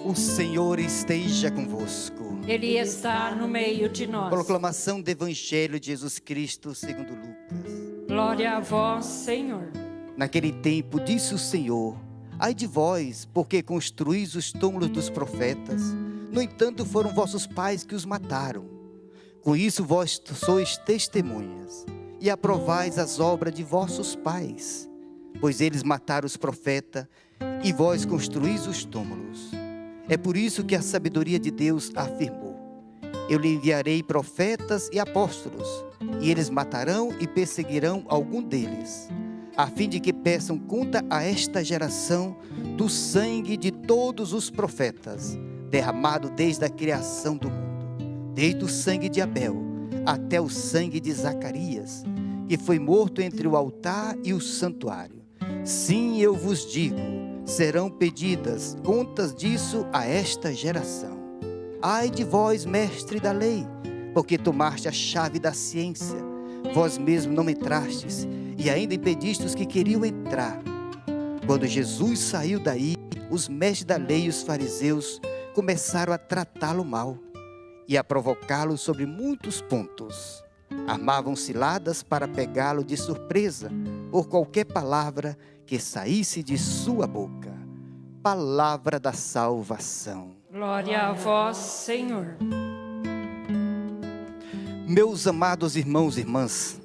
O Senhor esteja convosco. Ele está no meio de nós. Proclamação do Evangelho de Jesus Cristo segundo Lucas. Glória a vós, Senhor. Naquele tempo disse o Senhor: ai de vós, porque construís os túmulos dos profetas. No entanto, foram vossos pais que os mataram. Com isso vós sois testemunhas, e aprovais as obras de vossos pais. Pois eles mataram os profetas, e vós construís os túmulos. É por isso que a sabedoria de Deus afirmou: eu lhe enviarei profetas e apóstolos, e eles matarão e perseguirão algum deles, a fim de que peçam conta a esta geração do sangue de todos os profetas, derramado desde a criação do mundo, desde o sangue de Abel até o sangue de Zacarias, que foi morto entre o altar e o santuário. Sim, eu vos digo, serão pedidas contas disso a esta geração. Ai de vós, mestre da lei, porque tomaste a chave da ciência. Vós mesmos não entrastes, e ainda impediste os que queriam entrar. Quando Jesus saiu daí, os mestres da lei e os fariseus começaram a tratá-lo mal e a provocá-lo sobre muitos pontos. Armavam ciladas para pegá-lo de surpresa por qualquer palavra que saísse de sua boca. Palavra da salvação. Glória a vós, Senhor. Meus amados irmãos e irmãs,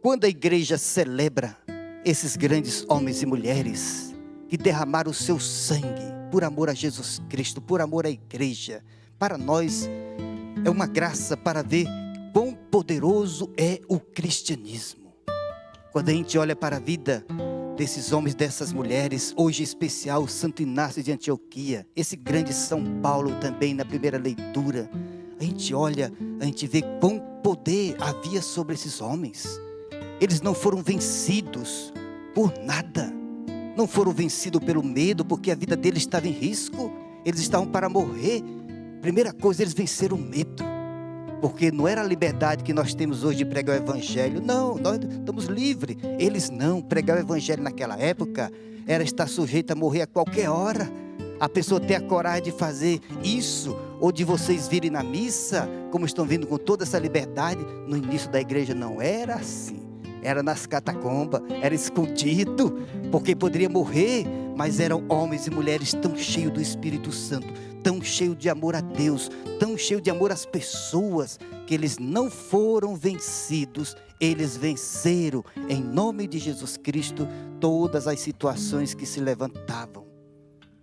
quando a igreja celebra esses grandes homens e mulheres que derramaram o seu sangue por amor a Jesus Cristo, por amor à igreja, para nós é uma graça para ver quão poderoso é o cristianismo. Quando a gente olha para a vida desses homens, dessas mulheres, hoje em especial Santo Inácio de Antioquia, esse grande São Paulo também na primeira leitura, a gente olha, a gente vê quão poder havia sobre esses homens. Eles não foram vencidos por nada, não foram vencidos pelo medo, porque a vida deles estava em risco, eles estavam para morrer. Primeira coisa, eles venceram o medo, porque não era a liberdade que nós temos hoje de pregar o evangelho. Não, nós estamos livres. Eles não. Pregar o evangelho naquela época era estar sujeito a morrer a qualquer hora. A pessoa ter a coragem de fazer isso, ou de vocês virem na missa, como estão vindo com toda essa liberdade. No início da igreja não era assim. Era nas catacumbas, era escondido, porque poderia morrer. Mas eram homens e mulheres tão cheios do Espírito Santo, tão cheios de amor a Deus, tão cheios de amor às pessoas, que eles não foram vencidos, eles venceram, em nome de Jesus Cristo, todas as situações que se levantavam.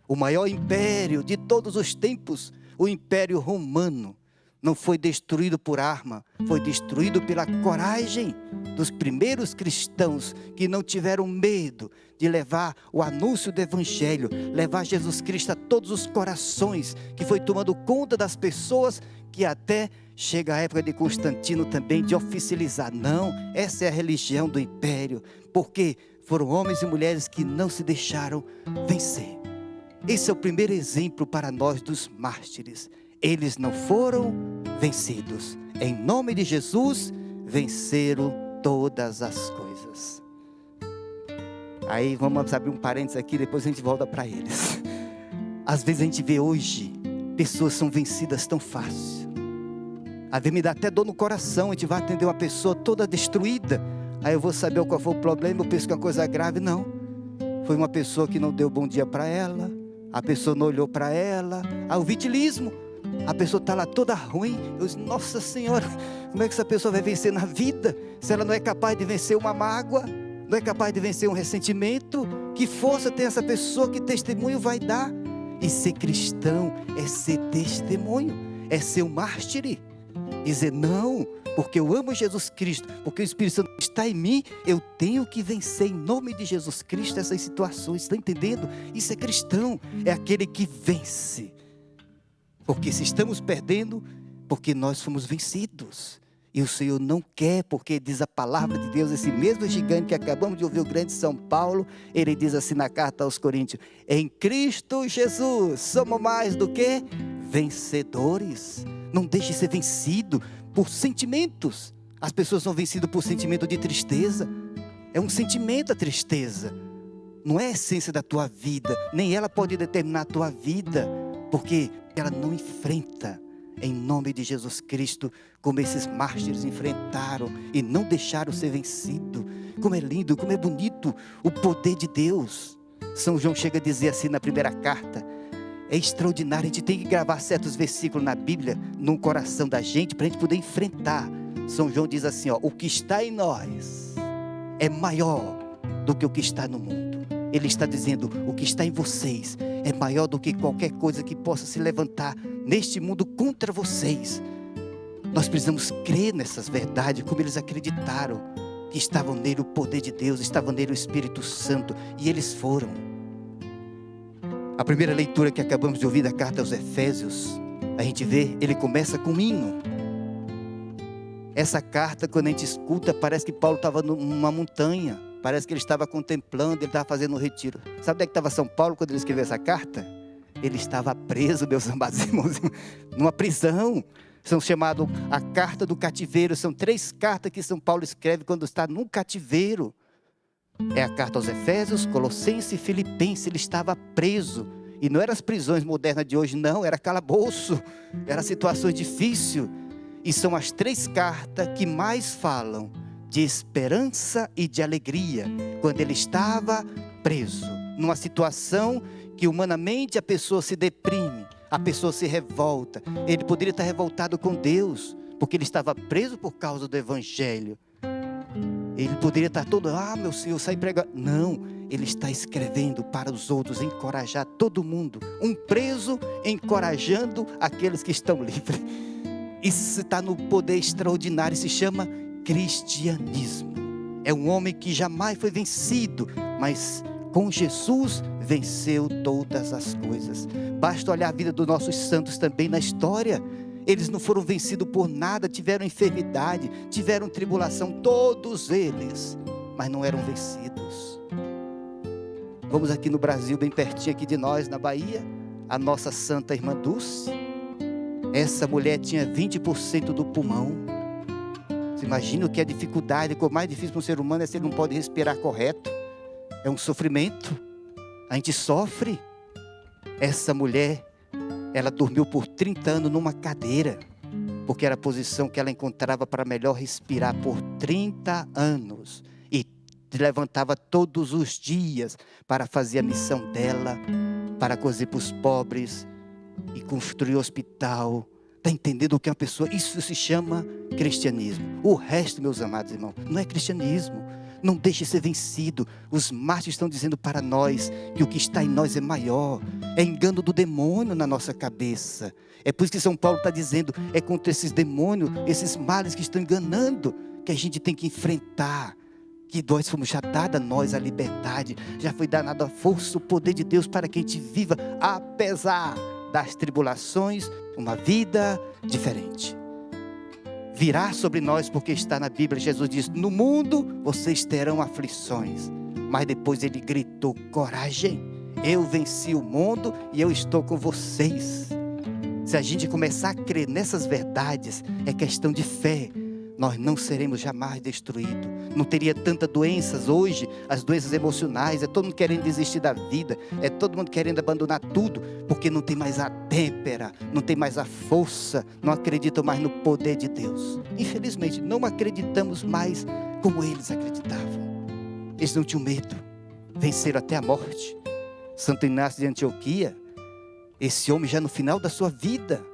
O maior império de todos os tempos, o Império Romano, não foi destruído por arma, foi destruído pela coragem dos primeiros cristãos que não tiveram medo de levar o anúncio do Evangelho, levar Jesus Cristo a todos os corações, que foi tomando conta das pessoas, que até chega a época de Constantino também de oficializar. Não, essa é a religião do império, porque foram homens e mulheres que não se deixaram vencer. Esse é o primeiro exemplo para nós dos mártires. Eles não foram vencidos. Em nome de Jesus, venceram todas as coisas. Aí vamos abrir um parênteses aqui, depois a gente volta para eles. Às vezes a gente vê hoje, pessoas são vencidas tão fácil. Às vezes me dá até dor no coração, a gente vai atender uma pessoa toda destruída. Aí eu vou saber qual foi o problema, eu penso que é uma coisa grave. Não, foi uma pessoa que não deu bom dia para ela, a pessoa não olhou para ela. O vitilismo. A pessoa está lá toda ruim. Eu disse, nossa Senhora, como é que essa pessoa vai vencer na vida? Se ela não é capaz de vencer uma mágoa, não é capaz de vencer um ressentimento, que força tem essa pessoa, que testemunho vai dar? E ser cristão é ser testemunho, é ser um mártir. Dizer, não, porque eu amo Jesus Cristo, porque o Espírito Santo está em mim, eu tenho que vencer em nome de Jesus Cristo essas situações. Está entendendo? Isso é cristão, é aquele que vence. Porque se estamos perdendo, porque nós fomos vencidos. E o Senhor não quer, porque diz a palavra de Deus, esse mesmo gigante que acabamos de ouvir, o grande São Paulo, ele diz assim na carta aos Coríntios: em Cristo Jesus somos mais do que vencedores. Não deixe de ser vencido por sentimentos. As pessoas são vencidas por sentimento de tristeza. É um sentimento a tristeza. Não é a essência da tua vida, nem ela pode determinar a tua vida. porque ela não enfrenta, em nome de Jesus Cristo, como esses mártires enfrentaram e não deixaram ser vencido. Como é lindo, como é bonito o poder de Deus. São João chega a dizer assim na primeira carta, é extraordinário, a gente tem que gravar certos versículos na Bíblia, no coração da gente, para a gente poder enfrentar. São João diz assim, ó, o que está em nós é maior do que o que está no mundo. Ele está dizendo, o que está em vocês é maior do que qualquer coisa que possa se levantar neste mundo contra vocês. Nós precisamos crer nessas verdades, como eles acreditaram, que estavam nele o poder de Deus, estava nele o Espírito Santo, e eles foram. A primeira leitura que acabamos de ouvir da carta aos Efésios, a gente vê, ele começa com um hino. Essa carta, quando a gente escuta, parece que Paulo estava numa montanha, parece que ele estava contemplando, ele estava fazendo um retiro. Sabe onde é que estava São Paulo quando ele escreveu essa carta? Ele estava preso, meus amados irmãos, numa prisão. São chamados a carta do cativeiro. São 3 cartas que São Paulo escreve quando está num cativeiro. É a carta aos Efésios, Colossenses e Filipenses. Ele estava preso. E não eram as prisões modernas de hoje, não. Era calabouço. Era situações difíceis. E são as 3 cartas que mais falam de esperança e de alegria. Quando ele estava preso. Numa situação que humanamente a pessoa se deprime. A pessoa se revolta. Ele poderia estar revoltado com Deus, porque ele estava preso por causa do Evangelho. Ele poderia estar todo, meu Senhor, sai pregar. Não, ele está escrevendo para os outros, encorajar todo mundo. Um preso encorajando aqueles que estão livres. Isso está no poder extraordinário, se chama cristianismo. É um homem que jamais foi vencido, mas com Jesus venceu todas as coisas. Basta olhar a vida dos nossos santos também na história. Eles não foram vencidos por nada, tiveram enfermidade, tiveram tribulação, todos eles, mas não eram vencidos. Vamos aqui no Brasil, bem pertinho aqui de nós, na Bahia, a nossa santa irmã Dulce. Essa mulher tinha 20% do pulmão. Você imagina o que é dificuldade, o mais difícil para um ser humano é se ele não pode respirar correto. É um sofrimento, a gente sofre. Essa mulher, ela dormiu por 30 anos numa cadeira, porque era a posição que ela encontrava para melhor respirar por 30 anos. E levantava todos os dias para fazer a missão dela, para cozer para os pobres e construir hospital. Está entendendo o que é uma pessoa? Isso se chama cristianismo. O resto, meus amados irmãos, não é cristianismo. Não deixe ser vencido. Os mártires estão dizendo para nós que o que está em nós é maior. É engano do demônio na nossa cabeça. É por isso que São Paulo está dizendo, é contra esses demônios, esses males que estão enganando, que a gente tem que enfrentar. Que nós fomos já dada a nós a liberdade, já foi dada a força, o poder de Deus para que a gente viva, apesar das tribulações, uma vida diferente. Virá sobre nós, porque está na Bíblia, Jesus diz, no mundo vocês terão aflições, mas depois ele gritou, coragem, eu venci o mundo e eu estou com vocês. Se a gente começar a crer nessas verdades, é questão de fé, nós não seremos jamais destruídos. Não teria tantas doenças hoje, as doenças emocionais, é todo mundo querendo desistir da vida, é todo mundo querendo abandonar tudo, porque não tem mais a têmpera, não tem mais a força, não acreditam mais no poder de Deus. Infelizmente, não acreditamos mais como eles acreditavam. Eles não tinham medo, venceram até a morte. Santo Inácio de Antioquia, esse homem já no final da sua vida,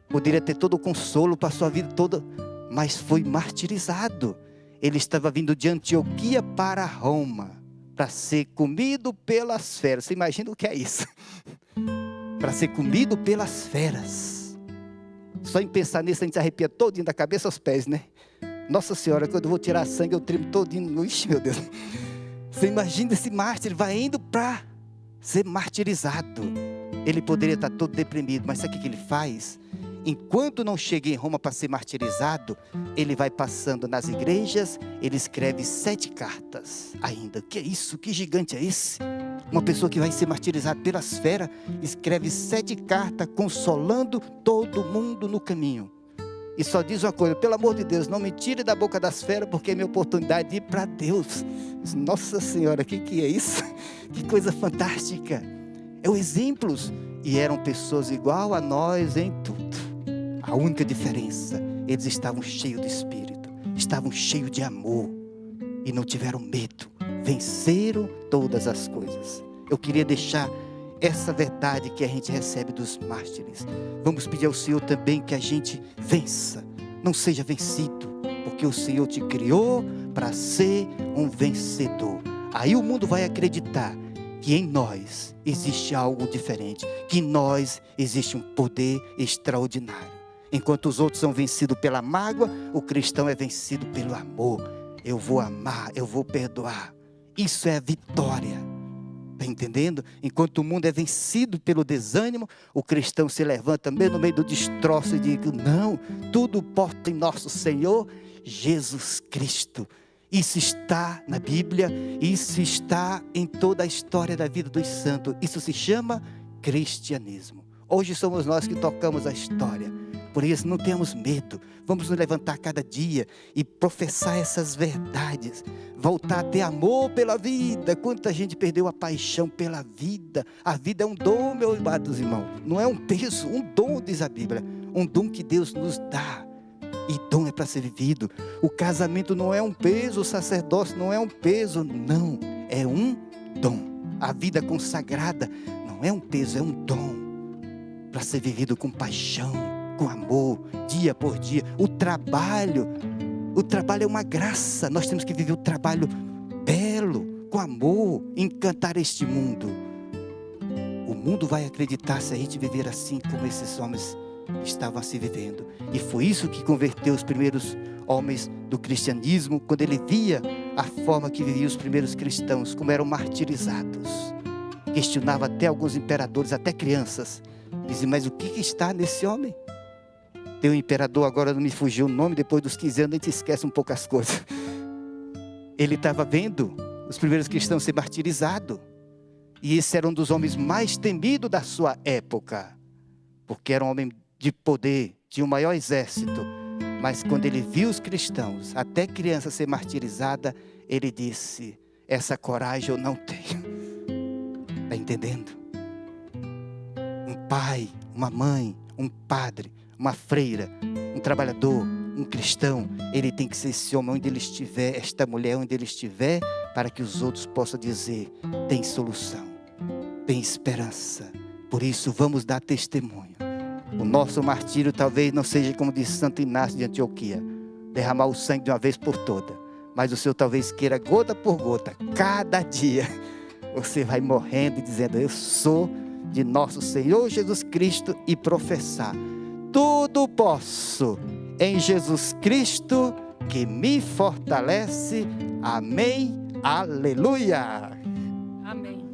poderia ter todo o consolo para a sua vida toda, mas foi martirizado. Ele estava vindo de Antioquia para Roma, para ser comido pelas feras. Você imagina o que é isso? Para ser comido pelas feras. Só em pensar nisso a gente se arrepia todinho da cabeça aos pés, né? Nossa Senhora, quando eu vou tirar sangue eu tremo todinho. Ixi, meu Deus. Você imagina esse mártir, ele vai indo para ser martirizado. Ele poderia estar todo deprimido, mas sabe o que ele faz? Enquanto não chega em Roma para ser martirizado, ele vai passando nas igrejas, ele escreve 7 cartas ainda. Que é isso? Que gigante é esse? Uma pessoa que vai ser martirizada pelas feras, escreve 7 cartas consolando todo mundo no caminho. E só diz uma coisa, pelo amor de Deus, não me tire da boca das feras, porque é minha oportunidade de ir para Deus. Nossa Senhora, que é isso? Que coisa fantástica. É o exemplos. e eram pessoas igual a nós em tudo. A única diferença, eles estavam cheios do Espírito, estavam cheios de amor e não tiveram medo, venceram todas as coisas. Eu queria deixar essa verdade que a gente recebe dos mártires. Vamos pedir ao Senhor também que a gente vença, não seja vencido, porque o Senhor te criou para ser um vencedor. Aí o mundo vai acreditar que em nós existe algo diferente, que em nós existe um poder extraordinário. Enquanto os outros são vencidos pela mágoa, o cristão é vencido pelo amor. Eu vou amar, eu vou perdoar. Isso é a vitória. Está entendendo? Enquanto o mundo é vencido pelo desânimo, o cristão se levanta mesmo no meio do destroço e diz: não, tudo porta em nosso Senhor Jesus Cristo. Isso está na Bíblia, isso está em toda a história da vida dos santos. Isso se chama cristianismo. Hoje somos nós que tocamos a história. Por isso não temos medo, vamos nos levantar cada dia e professar essas verdades, voltar a ter amor pela vida. Quanta gente perdeu a paixão pela vida. A vida é um dom, meus amados irmãos, não é um peso, um dom, diz a Bíblia, um dom que Deus nos dá, e dom é para ser vivido. O casamento não é um peso, o sacerdócio não é um peso, não, é um dom. A vida consagrada não é um peso, é um dom para ser vivido com paixão, com amor, dia por dia. O trabalho é uma graça. Nós temos que viver o trabalho belo, com amor, encantar este mundo. O mundo vai acreditar se a gente viver assim como esses homens estavam se vivendo. E foi isso que converteu os primeiros homens do cristianismo, quando ele via a forma que viviam os primeiros cristãos, como eram martirizados. Questionava até alguns imperadores, até crianças. Dizia: mas o que está nesse homem? Tem um imperador, agora não me fugiu o nome, depois dos 15 anos a gente esquece um pouco as coisas. Ele estava vendo os primeiros cristãos ser martirizados. E esse era um dos homens mais temidos da sua época, porque era um homem de poder, tinha o maior exército. Mas quando ele viu os cristãos, até criança, ser martirizada, ele disse: essa coragem eu não tenho. Está entendendo? Um pai, uma mãe, um padre, uma freira, um trabalhador, um cristão, ele tem que ser esse homem onde ele estiver, esta mulher onde ele estiver, para que os outros possam dizer: tem solução, tem esperança. Por isso vamos dar testemunho. O nosso martírio talvez não seja como disse Santo Inácio de Antioquia, derramar o sangue de uma vez por toda, mas o Senhor talvez queira gota por gota, cada dia você vai morrendo e dizendo: eu sou de nosso Senhor Jesus Cristo, e professar: tudo posso em Jesus Cristo que me fortalece. Amém, aleluia. Amém.